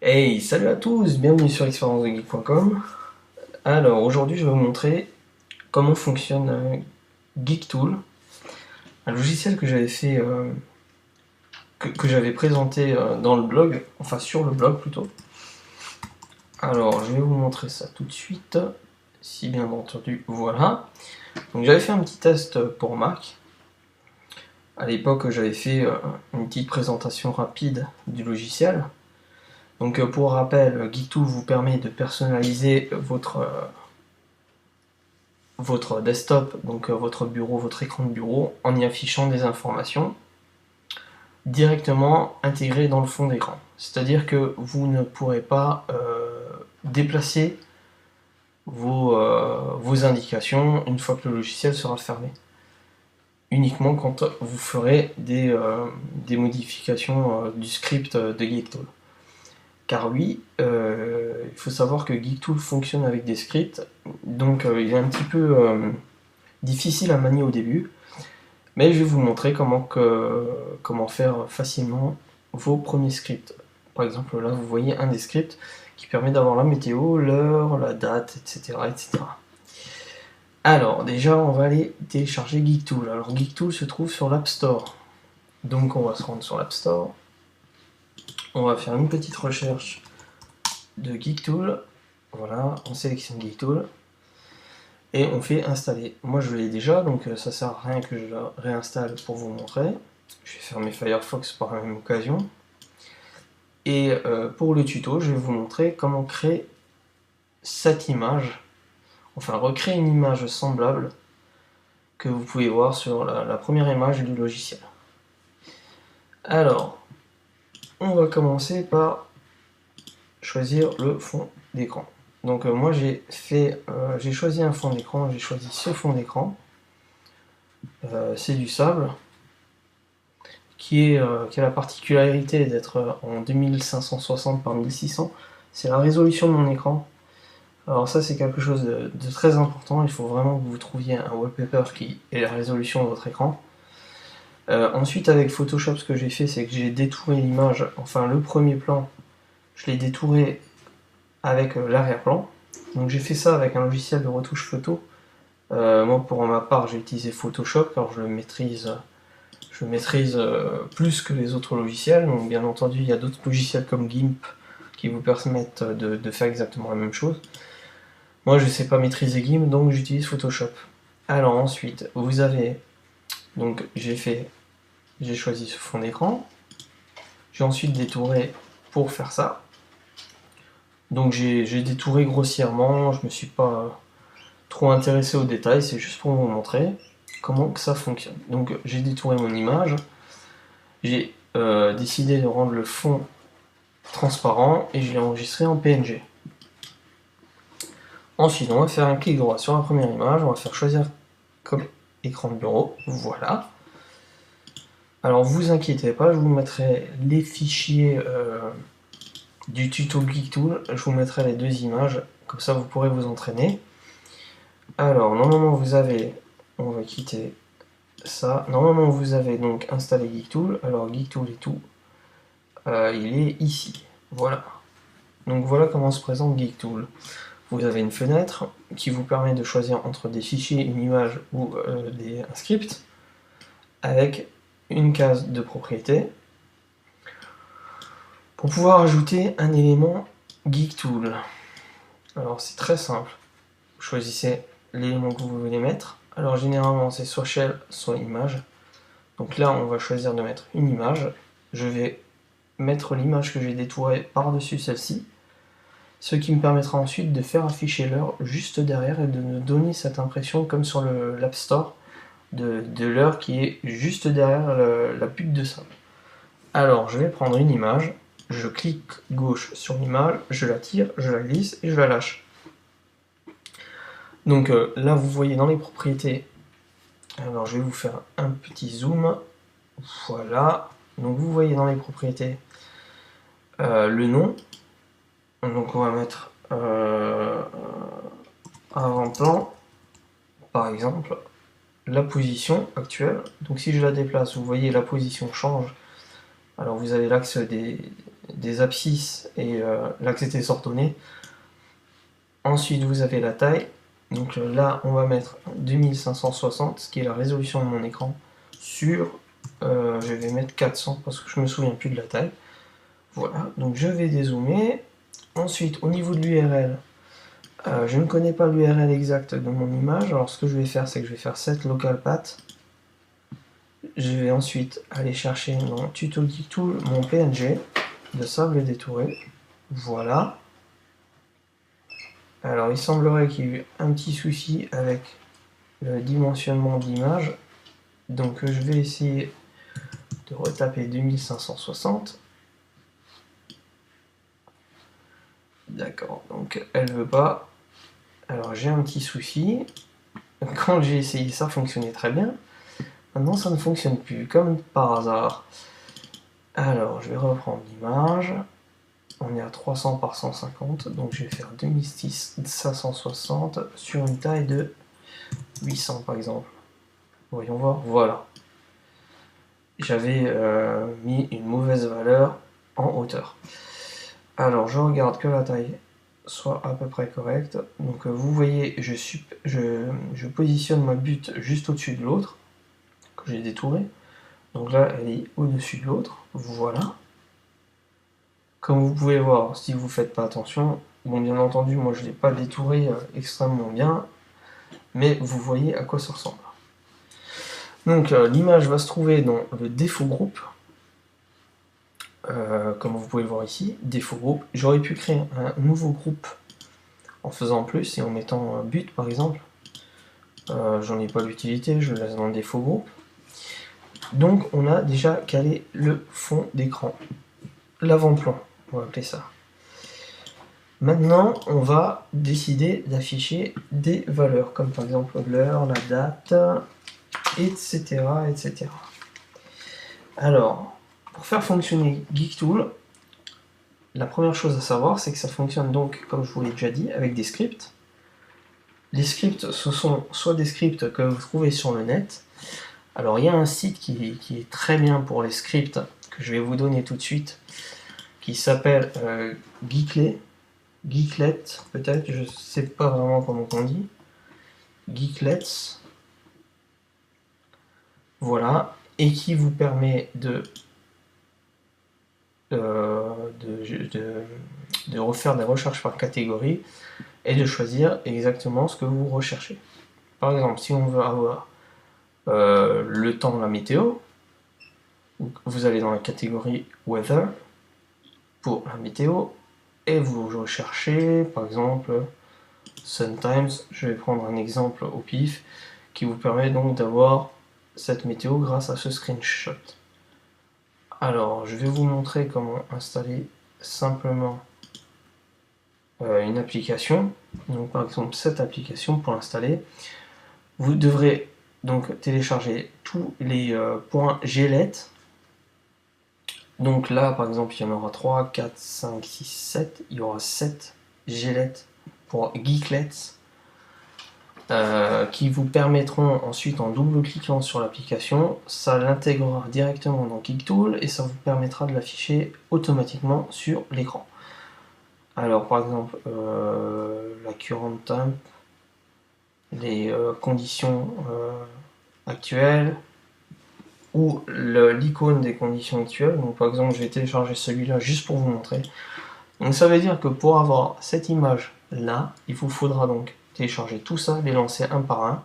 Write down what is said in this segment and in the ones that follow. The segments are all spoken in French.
Hey, salut à tous, bienvenue sur expériencedegeek.com. Alors aujourd'hui je vais vous montrer comment fonctionne GeekTool, un logiciel que j'avais fait, que j'avais présenté dans le blog, enfin sur le blog plutôt. Alors je vais vous montrer ça tout de suite, si bien entendu, voilà. Donc j'avais fait un petit test pour Mac. À l'époque j'avais fait une petite présentation rapide du logiciel. Donc pour rappel, GeekTool vous permet de personnaliser votre desktop, donc votre bureau, votre écran de bureau, en y affichant des informations directement intégrées dans le fond d'écran. C'est-à-dire que vous ne pourrez pas déplacer vos indications une fois que le logiciel sera fermé. Uniquement quand vous ferez des modifications du script de GeekTool. Car oui, il faut savoir que GeekTool fonctionne avec des scripts, donc il est un petit peu difficile à manier au début, mais je vais vous montrer comment faire facilement vos premiers scripts. Par exemple, là, vous voyez un des scripts qui permet d'avoir la météo, l'heure, la date, etc., etc. Alors, déjà, on va aller télécharger GeekTool. Alors, GeekTool se trouve sur l'App Store. Donc, on va se rendre sur l'App Store. On va faire une petite recherche de GeekTool. Voilà, on sélectionne GeekTool. Et on fait installer. Moi je l'ai déjà, donc ça sert à rien que je la réinstalle pour vous montrer. Je vais fermer Firefox par la même occasion. Et pour le tuto, je vais vous montrer comment créer cette image, enfin recréer une image semblable que vous pouvez voir sur la première image du logiciel. Alors, on va commencer par choisir le fond d'écran. Donc moi j'ai choisi un fond d'écran, j'ai choisi ce fond d'écran. C'est du sable qui a la particularité d'être en 2560 par 1600. C'est la résolution de mon écran. Alors ça c'est quelque chose de très important, il faut vraiment que vous trouviez un wallpaper qui ait la résolution de votre écran. Ensuite avec Photoshop ce que j'ai fait c'est que j'ai détouré l'image, enfin le premier plan, je l'ai détouré avec l'arrière-plan. Donc j'ai fait ça avec un logiciel de retouche photo. Moi pour ma part j'ai utilisé Photoshop car je maîtrise plus que les autres logiciels. Donc bien entendu il y a d'autres logiciels comme GIMP qui vous permettent de faire exactement la même chose. Moi je ne sais pas maîtriser GIMP donc j'utilise Photoshop. Alors ensuite vous avez, donc j'ai choisi ce fond d'écran, j'ai ensuite détouré pour faire ça. Donc j'ai détouré grossièrement, je me suis pas trop intéressé aux détails, c'est juste pour vous montrer comment que ça fonctionne. Donc j'ai détouré mon image, j'ai décidé de rendre le fond transparent et je l'ai enregistré en PNG. Ensuite on va faire un clic droit sur la première image, on va faire choisir comme écran de bureau, voilà. Alors vous inquiétez pas, je vous mettrai les fichiers du tuto GeekTool, je vous mettrai les deux images, comme ça vous pourrez vous entraîner. Alors normalement vous avez, on va quitter ça, normalement vous avez donc installé GeekTool, alors GeekTool et tout, il est ici, voilà. Donc voilà comment se présente GeekTool. Vous avez une fenêtre qui vous permet de choisir entre des fichiers, une image ou un script, avec une case de propriété. Pour pouvoir ajouter un élément GeekTool. Alors c'est très simple, vous choisissez l'élément que vous voulez mettre. Alors généralement c'est soit shell, soit image. Donc là on va choisir de mettre une image. Je vais mettre l'image que j'ai détourée par-dessus celle-ci, ce qui me permettra ensuite de faire afficher l'heure juste derrière et de me donner cette impression comme sur l'App Store de l'heure qui est juste derrière la butte de sable. Alors je vais prendre une image, je clique gauche sur l'image, je la tire, je la glisse et je la lâche. Donc là vous voyez dans les propriétés, alors je vais vous faire un petit zoom, voilà, donc vous voyez dans les propriétés le nom, donc on va mettre avant-plan, par exemple, la position actuelle, donc si je la déplace, vous voyez la position change, alors vous avez l'axe des abscisses et l'axe des ordonnées. Ensuite, vous avez la taille. Donc là, on va mettre 2560, ce qui est la résolution de mon écran, sur, je vais mettre 400 parce que je me souviens plus de la taille. Voilà, donc je vais dézoomer. Ensuite, au niveau de l'URL, je ne connais pas l'URL exact de mon image. Alors ce que je vais faire, c'est que je vais faire set localpath. Je vais ensuite aller chercher dans Tuto Geek Tool mon PNG de sable détouré. Voilà. Alors il semblerait qu'il y ait eu un petit souci avec le dimensionnement d'image. Donc je vais essayer de retaper 2560. D'accord, donc elle veut pas. Alors j'ai un petit souci. Quand j'ai essayé, ça fonctionnait très bien. Maintenant ça ne fonctionne plus, comme par hasard. Alors je vais reprendre l'image. On est à 300 par 150, donc je vais faire 2560 sur une taille de 800 par exemple. Voyons voir, voilà. J'avais mis une mauvaise valeur en hauteur. Alors je regarde que la taille soit à peu près correcte. Donc vous voyez, je positionne ma butte juste au-dessus de l'autre, que j'ai détouré. Donc là, elle est au-dessus de l'autre. Voilà. Comme vous pouvez voir, si vous ne faites pas attention, bon bien entendu, moi je ne l'ai pas détouré extrêmement bien, mais vous voyez à quoi ça ressemble. Donc l'image va se trouver dans le défaut groupe, comme vous pouvez le voir ici, défaut groupe. J'aurais pu créer un nouveau groupe en faisant plus et en mettant but par exemple. J'en ai pas l'utilité, je le laisse dans le défaut groupe. Donc on a déjà calé le fond d'écran, l'avant-plan, on va appeler ça. Maintenant, on va décider d'afficher des valeurs, comme par exemple l'heure, la date, etc., etc. Alors, pour faire fonctionner GeekTool, la première chose à savoir, c'est que ça fonctionne donc, comme je vous l'ai déjà dit, avec des scripts. Les scripts, ce sont soit des scripts que vous trouvez sur le net. Alors, il y a un site qui est très bien pour les scripts, que je vais vous donner tout de suite, qui s'appelle Geeklet, peut-être, je sais pas vraiment comment on dit. Geeklets. Voilà. Et qui vous permet de refaire des recherches par catégorie et de choisir exactement ce que vous recherchez. Par exemple, si on veut avoir le temps, la météo, vous allez dans la catégorie Weather pour la météo et vous recherchez par exemple Sometimes. Je vais prendre un exemple au pif qui vous permet donc d'avoir cette météo grâce à ce screenshot. Alors je vais vous montrer comment installer simplement une application. Donc par exemple cette application, pour l'installer, vous devrez donc télécharger tous les points Glet. Donc là par exemple il y en aura 3, 4, 5, 6, 7, il y aura 7 Glet pour Geeklets qui vous permettront ensuite, en double-cliquant sur l'application, ça l'intégrera directement dans GeekTool et ça vous permettra de l'afficher automatiquement sur l'écran. Alors par exemple la current temp, les conditions actuelles, ou l'icône des conditions actuelles. Donc par exemple je vais télécharger celui-là juste pour vous montrer. Donc ça veut dire que pour avoir cette image là, il vous faudra donc télécharger tout ça, les lancer un par un,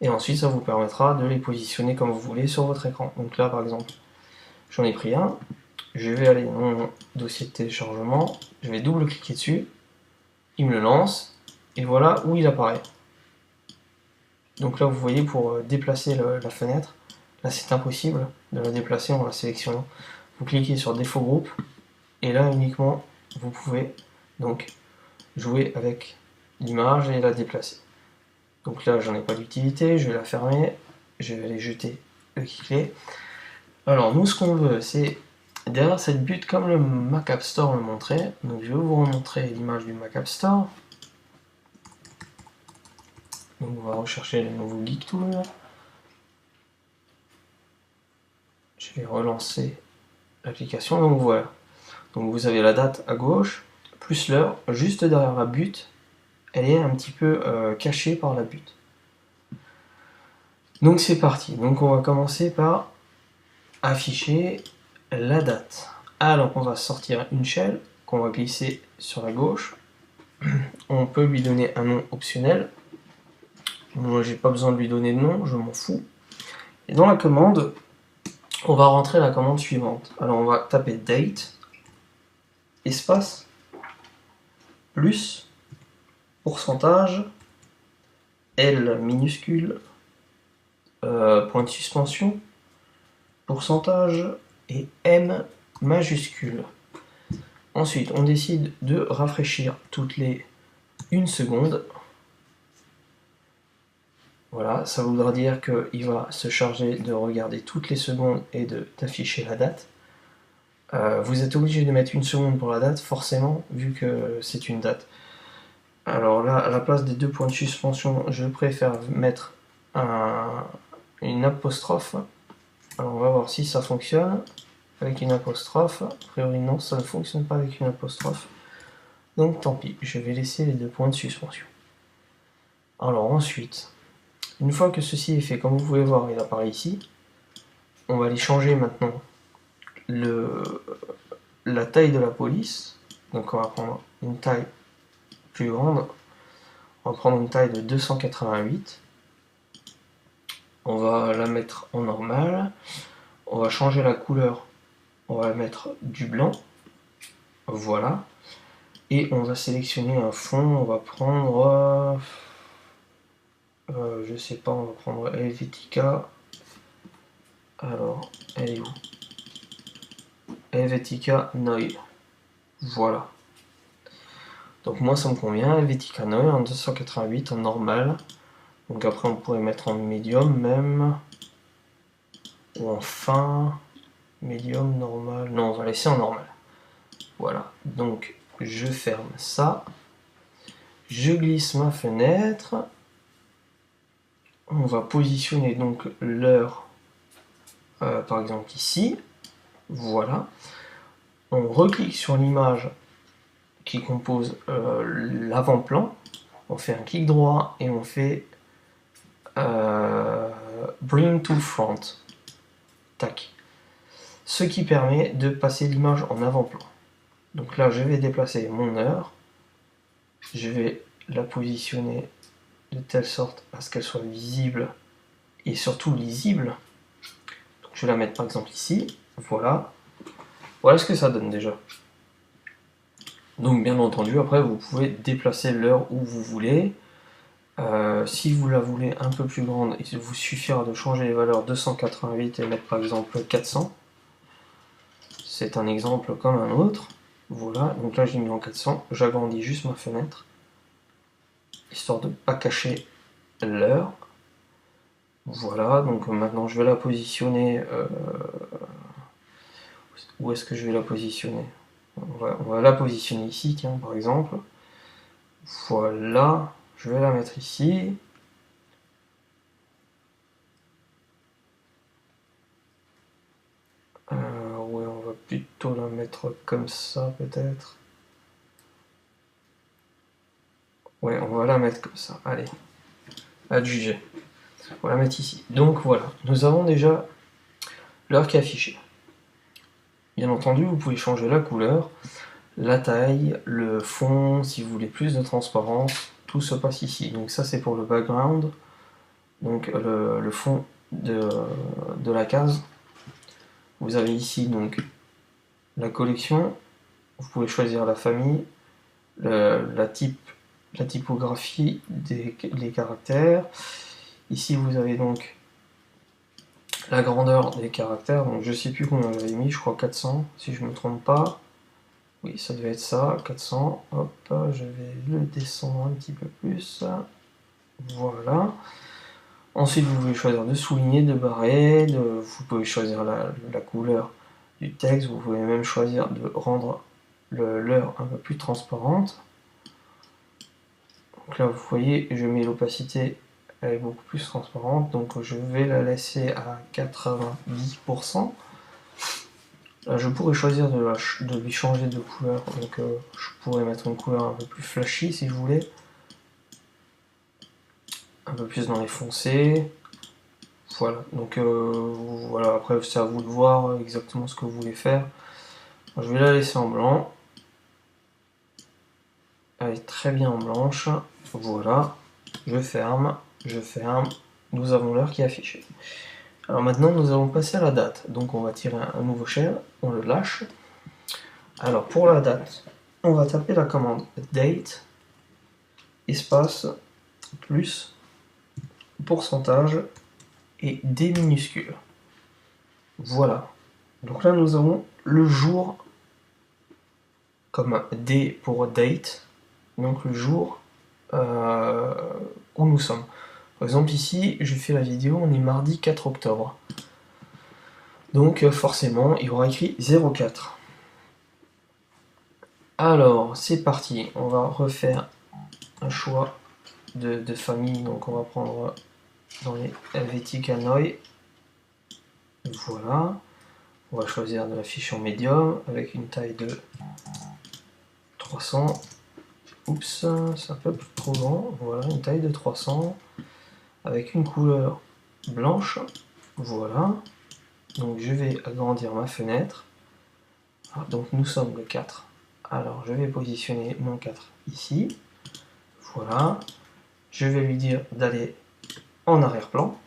et ensuite ça vous permettra de les positionner comme vous voulez sur votre écran. Donc là par exemple, j'en ai pris un, je vais aller dans mon dossier de téléchargement, je vais double-cliquer dessus, il me le lance, et voilà où il apparaît. Donc là vous voyez, pour déplacer la fenêtre, là c'est impossible de la déplacer en la sélectionnant. Vous cliquez sur défaut groupe, et là uniquement vous pouvez donc jouer avec l'image et la déplacer. Donc là j'en ai pas d'utilité, je vais la fermer, je vais aller jeter le Geeklet. Alors nous ce qu'on veut, c'est derrière cette butte comme le Mac App Store le montrait. Donc je vais vous remontrer l'image du Mac App Store. Donc on va rechercher le nouveau GeekTool. Je vais relancer l'application, donc voilà. Donc vous avez la date à gauche, plus l'heure, juste derrière la butte, elle est un petit peu cachée par la butte. Donc c'est parti, donc on va commencer par afficher la date. Alors on va sortir une shell qu'on va glisser sur la gauche. On peut lui donner un nom optionnel. Moi j'ai pas besoin de lui donner de nom, je m'en fous. Et dans la commande, on va rentrer la commande suivante. Alors on va taper date, espace, plus, pourcentage, L minuscule, point de suspension, pourcentage et M majuscule. Ensuite, on décide de rafraîchir toutes les 1 seconde. Voilà, ça voudra dire qu'il va se charger de regarder toutes les secondes et d'afficher la date. Vous êtes obligé de mettre 1 seconde pour la date, forcément, vu que c'est une date. Alors là, à la place des 2 points de suspension, je préfère mettre une apostrophe. Alors on va voir si ça fonctionne avec une apostrophe. A priori non, ça ne fonctionne pas avec une apostrophe. Donc tant pis, je vais laisser les 2 points de suspension. Alors ensuite, une fois que ceci est fait, comme vous pouvez voir, il apparaît ici. On va aller changer maintenant la taille de la police. Donc on va prendre une taille plus grande. On va prendre une taille de 288. On va la mettre en normal. On va changer la couleur. On va mettre du blanc. Voilà. Et on va sélectionner un fond. On va prendre... je sais pas, on va prendre Helvetica. Alors, elle est où? Helvetica Noir. Voilà. Donc moi ça me convient, Helvetica Noir en 288 en normal. Donc après on pourrait mettre en médium même. Ou en fin. Médium, normal. Non, on va laisser en normal. Voilà. Donc je ferme ça. Je glisse ma fenêtre. On va positionner donc l'heure par exemple ici. Voilà. On reclique sur l'image qui compose l'avant-plan. On fait un clic droit et on fait Bring to Front. Tac. Ce qui permet de passer l'image en avant-plan. Donc là, je vais déplacer mon heure. Je vais la positionner de telle sorte à ce qu'elle soit visible et surtout lisible. Donc je vais la mettre par exemple ici. Voilà. Voilà ce que ça donne déjà. Donc bien entendu, après vous pouvez déplacer l'heure où vous voulez. Si vous la voulez un peu plus grande, il vous suffira de changer les valeurs 288 et mettre par exemple 400. C'est un exemple comme un autre. Voilà, donc là j'ai mis en 400. J'agrandis juste ma fenêtre, histoire de ne pas cacher l'heure. Voilà, donc maintenant je vais la positionner. Où est-ce que je vais la positionner? On va la positionner ici, tiens, par exemple. Voilà, je vais la mettre ici. Ouais, on va plutôt la mettre comme ça, peut-être. Ouais, on va la mettre comme ça. Allez, à juger. On va la mettre ici. Donc voilà, nous avons déjà l'heure qui est affichée. Bien entendu, vous pouvez changer la couleur, la taille, le fond, si vous voulez plus de transparence, tout se passe ici. Donc ça c'est pour le background, donc le fond de la case. Vous avez ici donc la collection, vous pouvez choisir la famille, la typographie des caractères. Ici vous avez donc la grandeur des caractères, donc je sais plus combien j'avais mis, je crois 400 si je me trompe pas. Oui, ça devait être ça, 400. Hop, je vais le descendre un petit peu plus. Voilà. Ensuite, vous pouvez choisir de souligner, de barrer, vous pouvez choisir la couleur du texte, vous pouvez même choisir de rendre l'heure un peu plus transparente. Donc là, vous voyez, je mets l'opacité, elle est beaucoup plus transparente, donc je vais la laisser à 90%. Là, je pourrais choisir de lui changer de couleur, donc je pourrais mettre une couleur un peu plus flashy si je voulais. Un peu plus dans les foncés. Voilà, donc voilà, après c'est à vous de voir exactement ce que vous voulez faire. Je vais la laisser en blanc. Elle est très bien en blanche. Voilà, je ferme. Nous avons l'heure qui est affichée. Alors maintenant, nous allons passer à la date. Donc on va tirer un nouveau shell, on le lâche. Alors pour la date, on va taper la commande date, espace, plus, pourcentage et D minuscule. Voilà. Donc là, nous avons le jour comme D pour date, donc le jour où nous sommes. Par exemple ici, je fais la vidéo, on est mardi 4 octobre. Donc forcément, il y aura écrit 04. Alors, c'est parti, on va refaire un choix de famille, donc on va prendre dans les Helvetic Hanoi. Voilà, on va choisir de la fiche en médium avec une taille de 300. Oups, c'est un peu trop grand. Voilà, une taille de 300 avec une couleur blanche. Voilà, donc je vais agrandir ma fenêtre. Donc nous sommes le 4. Alors je vais positionner mon 4 ici. Voilà, je vais lui dire d'aller en arrière-plan.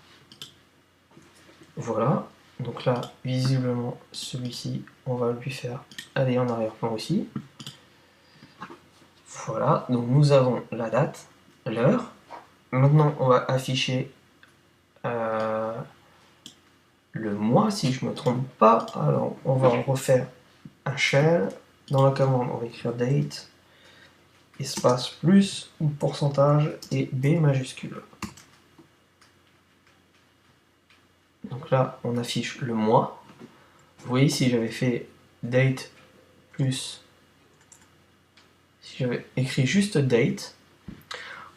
Voilà, donc là, visiblement, celui-ci, on va lui faire aller en arrière-plan aussi. Voilà, donc nous avons la date, l'heure. Maintenant, on va afficher le mois, si je ne me trompe pas. Alors, on va refaire un shell. Dans la commande, on va écrire date, espace plus, ou pourcentage, et B majuscule. Donc là, on affiche le mois. Vous voyez, si j'avais fait date plus, si j'avais écrit juste date,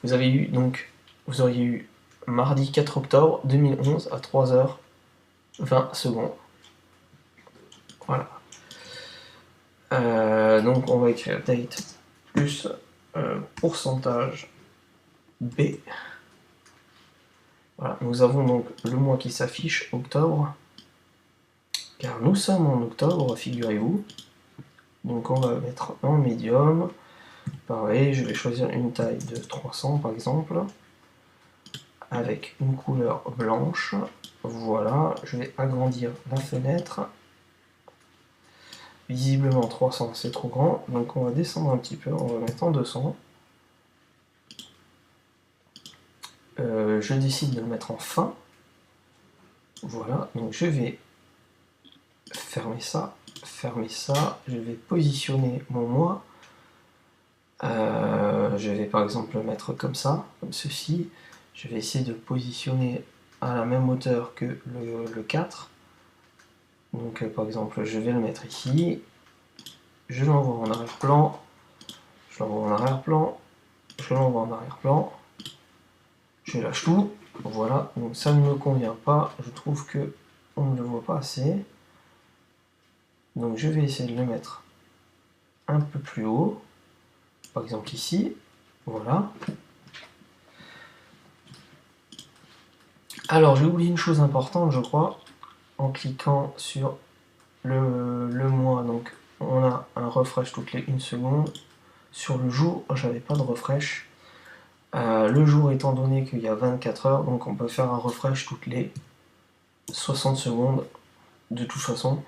vous auriez eu mardi 4 octobre 2011 à 3h20 secondes. Voilà. Donc on va écrire date plus pourcentage B. Voilà, nous avons donc le mois qui s'affiche, octobre, car nous sommes en octobre, figurez-vous. Donc on va mettre en médium. Pareil, je vais choisir une taille de 300 par exemple, avec une couleur blanche. Voilà, je vais agrandir la fenêtre. Visiblement 300 c'est trop grand, donc on va descendre un petit peu, on va mettre en 200. Je décide de le mettre en fin. Voilà, donc je vais fermer ça, je vais positionner mon mois. Je vais par exemple le mettre comme ça, comme ceci. Je vais essayer de positionner à la même hauteur que le 4. Donc par exemple, je vais le mettre ici. Je l'envoie en arrière-plan. Je l'envoie en arrière-plan. Je l'envoie en arrière-plan. Je lâche tout. Voilà, donc ça ne me convient pas. Je trouve que on ne le voit pas assez. Donc je vais essayer de le mettre un peu plus haut. Par exemple ici. Voilà. Alors j'ai oublié une chose importante, je crois, en cliquant sur le mois. Donc on a un refresh toutes les 1 seconde. Sur le jour, j'avais pas de refresh. Le jour étant donné qu'il y a 24 heures, donc on peut faire un refresh toutes les 60 secondes de toute façon.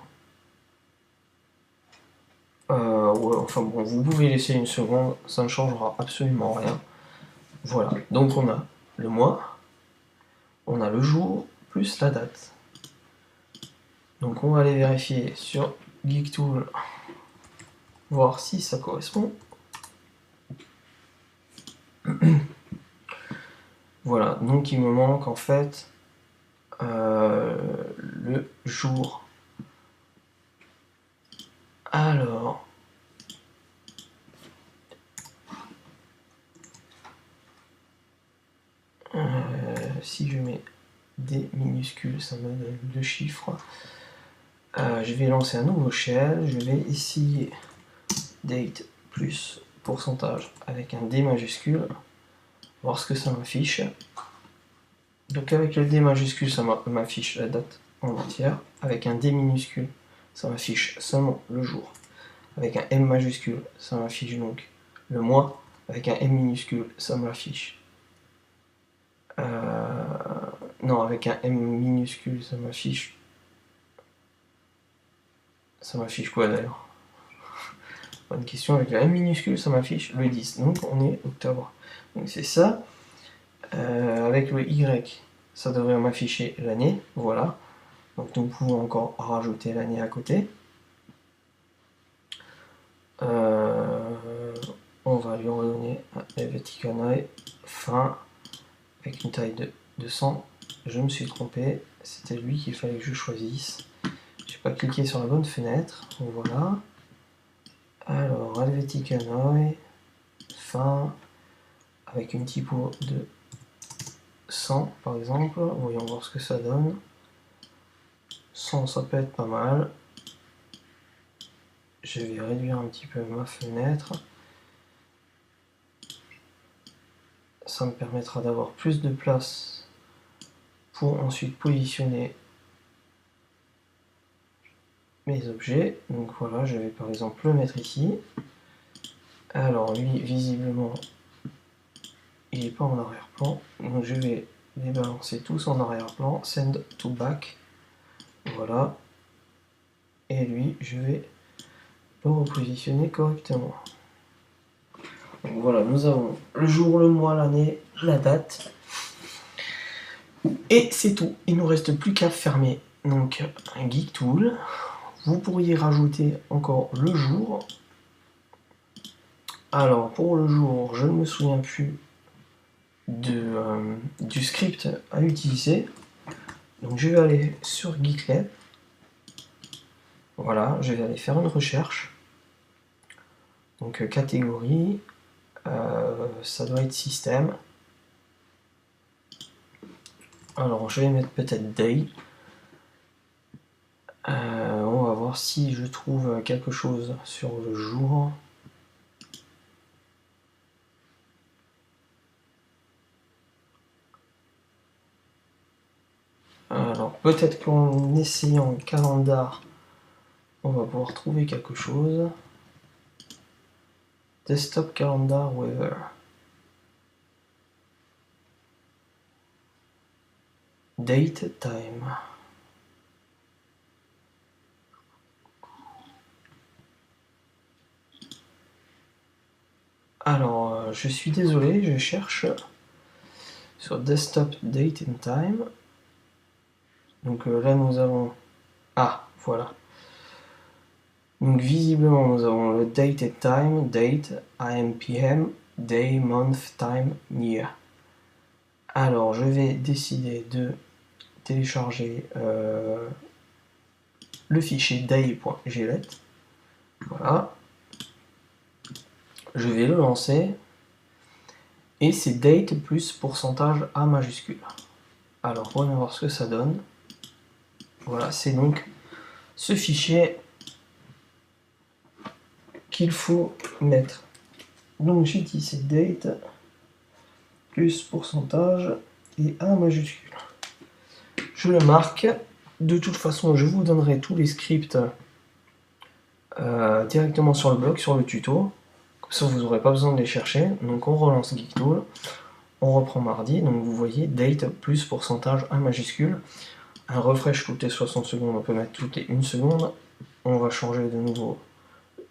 Ouais, enfin bon, vous pouvez laisser 1 seconde, ça ne changera absolument rien. Voilà, donc on a le mois, on a le jour, plus la date. Donc on va aller vérifier sur Geektool, voir si ça correspond. Voilà, donc il me manque en fait le jour. Alors, si je mets des minuscules, ça me donne 2 chiffres. Je vais lancer un nouveau shell, je vais essayer date plus pourcentage avec un D majuscule, voir ce que ça m'affiche. Donc avec le D majuscule, ça m'affiche la date en entière. Avec un D minuscule, ça m'affiche seulement le jour. Avec un M majuscule, ça m'affiche donc le mois. Avec un M minuscule, ça m'affiche. Non, avec un M minuscule, ça m'affiche. Ça m'affiche quoi d'ailleurs? Bonne question. Avec le M minuscule, ça m'affiche le 10. Donc on est octobre. Donc c'est ça. Avec le Y, ça devrait m'afficher l'année. Voilà. Donc nous pouvons encore rajouter l'année à côté. On va lui redonner un Helvetica Neue fin avec une taille de 200. Je me suis trompé, c'était lui qu'il fallait que je choisisse. J'ai pas cliqué sur la bonne fenêtre. Voilà. Alors Helvetica Neue fin avec une typo de 100 par exemple. Voyons voir ce que ça donne. 100, ça peut être pas mal. Je vais réduire un petit peu ma fenêtre. Ça me permettra d'avoir plus de place pour ensuite positionner mes objets. Donc voilà, je vais par exemple le mettre ici. Alors lui, visiblement, il n'est pas en arrière-plan. Donc je vais les balancer tous en arrière-plan. Send to back. Voilà. Et lui, je vais le repositionner correctement. Donc voilà, nous avons le jour, le mois, l'année, la date. Et c'est tout. Il ne nous reste plus qu'à fermer donc un Geek Tool. Vous pourriez rajouter encore le jour. Alors pour le jour, je ne me souviens plus du script à utiliser. Donc je vais aller sur Geeklab. Voilà, je vais aller faire une recherche. Donc catégorie, ça doit être système. Alors je vais mettre peut-être day. On va voir si je trouve quelque chose sur le jour. Alors peut-être qu'en essayant calendar, on va pouvoir trouver quelque chose. Desktop calendar weather. Date time. Alors, je suis désolé, je cherche sur Desktop Date and Time. Donc là, nous avons... Ah, voilà. Donc visiblement, nous avons le Date and Time, Date, AM, PM, Day, Month, Time, Year. Alors, je vais décider de télécharger le fichier day.glet. Voilà. Je vais le lancer. Et c'est date plus pourcentage A majuscule. Alors, voyons voir ce que ça donne. Voilà, c'est donc ce fichier qu'il faut mettre. Donc j'ai dit c'est date plus pourcentage et A majuscule. Je le marque. De toute façon, je vous donnerai tous les scripts directement sur le blog, sur le tuto. Comme ça, vous n'aurez pas besoin de les chercher. Donc on relance GeekTool. On reprend mardi. Donc vous voyez date plus pourcentage A majuscule. Un refresh toutes les 60 secondes, on peut mettre toutes les 1 seconde. On va changer de nouveau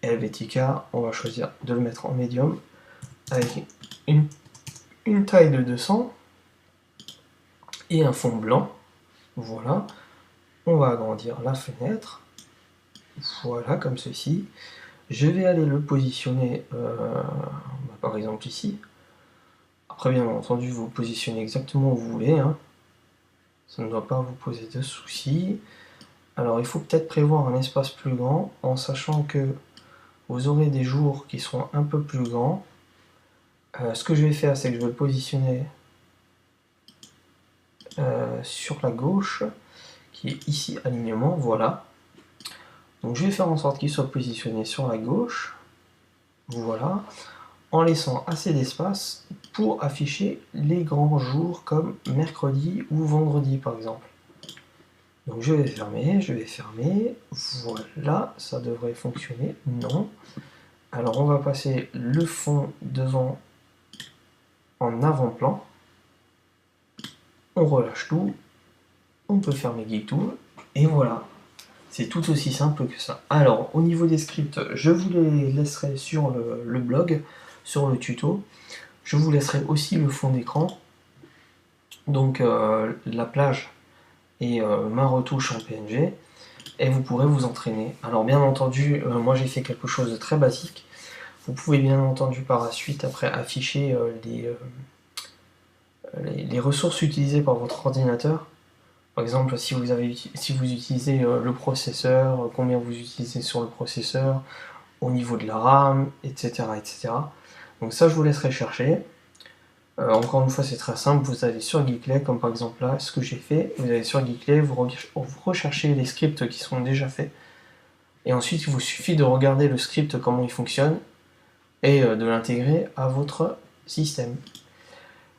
Helvetica. On va choisir de le mettre en médium avec une taille de 200 et un fond blanc. Voilà. On va agrandir la fenêtre. Voilà, comme ceci. Je vais aller le positionner, par exemple ici. Après, bien entendu, vous positionnez exactement où vous voulez. Hein. Ça ne doit pas vous poser de soucis. Alors, il faut peut-être prévoir un espace plus grand, en sachant que vous aurez des jours qui seront un peu plus grands. Ce que je vais faire, c'est que je vais le positionner sur la gauche, qui est ici, alignement, voilà. Donc je vais faire en sorte qu'il soit positionné sur la gauche, voilà, en laissant assez d'espace pour afficher les grands jours comme mercredi ou vendredi par exemple. Donc je vais fermer, voilà, ça devrait fonctionner, non. Alors on va passer le fond devant en avant-plan, on relâche tout, on peut fermer Geektool, et voilà. C'est tout aussi simple que ça. Alors, au niveau des scripts, je vous les laisserai sur le blog, sur le tuto. Je vous laisserai aussi le fond d'écran, donc la plage et ma retouche en PNG, et vous pourrez vous entraîner. Alors bien entendu, moi j'ai fait quelque chose de très basique. Vous pouvez bien entendu par la suite après afficher les ressources utilisées par votre ordinateur. Par exemple, si vous utilisez le processeur, combien vous utilisez sur le processeur, au niveau de la RAM, etc. etc. Donc ça, je vous laisserai chercher. Encore une fois, c'est très simple, vous allez sur Geekly, comme par exemple là, ce que j'ai fait, vous allez sur Geekly, vous recherchez les scripts qui sont déjà faits, et ensuite il vous suffit de regarder le script, comment il fonctionne, et de l'intégrer à votre système.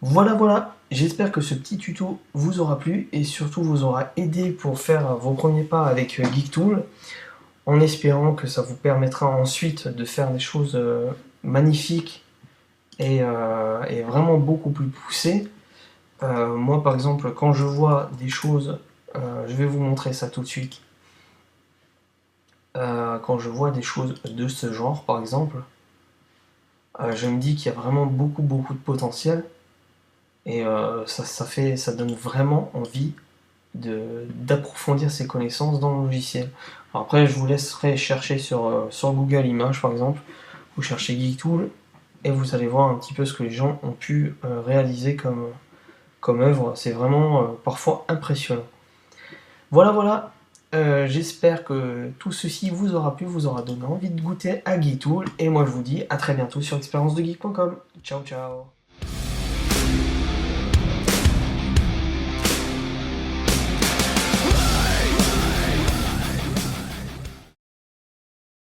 Voilà, j'espère que ce petit tuto vous aura plu et surtout vous aura aidé pour faire vos premiers pas avec Geektool, en espérant que ça vous permettra ensuite de faire des choses magnifiques et vraiment beaucoup plus poussées. Moi par exemple, quand je vois des choses, je vais vous montrer ça tout de suite, quand je vois des choses de ce genre par exemple, je me dis qu'il y a vraiment beaucoup de potentiel. Et ça donne vraiment envie d'approfondir ses connaissances dans le logiciel. Alors après, je vous laisserai chercher sur Google Images par exemple. Vous cherchez Geektool et vous allez voir un petit peu ce que les gens ont pu réaliser comme œuvre. C'est vraiment parfois impressionnant. Voilà. J'espère que tout ceci vous aura plu, vous aura donné envie de goûter à Geektool. Et moi je vous dis à très bientôt sur expériencedegeek.com. Ciao.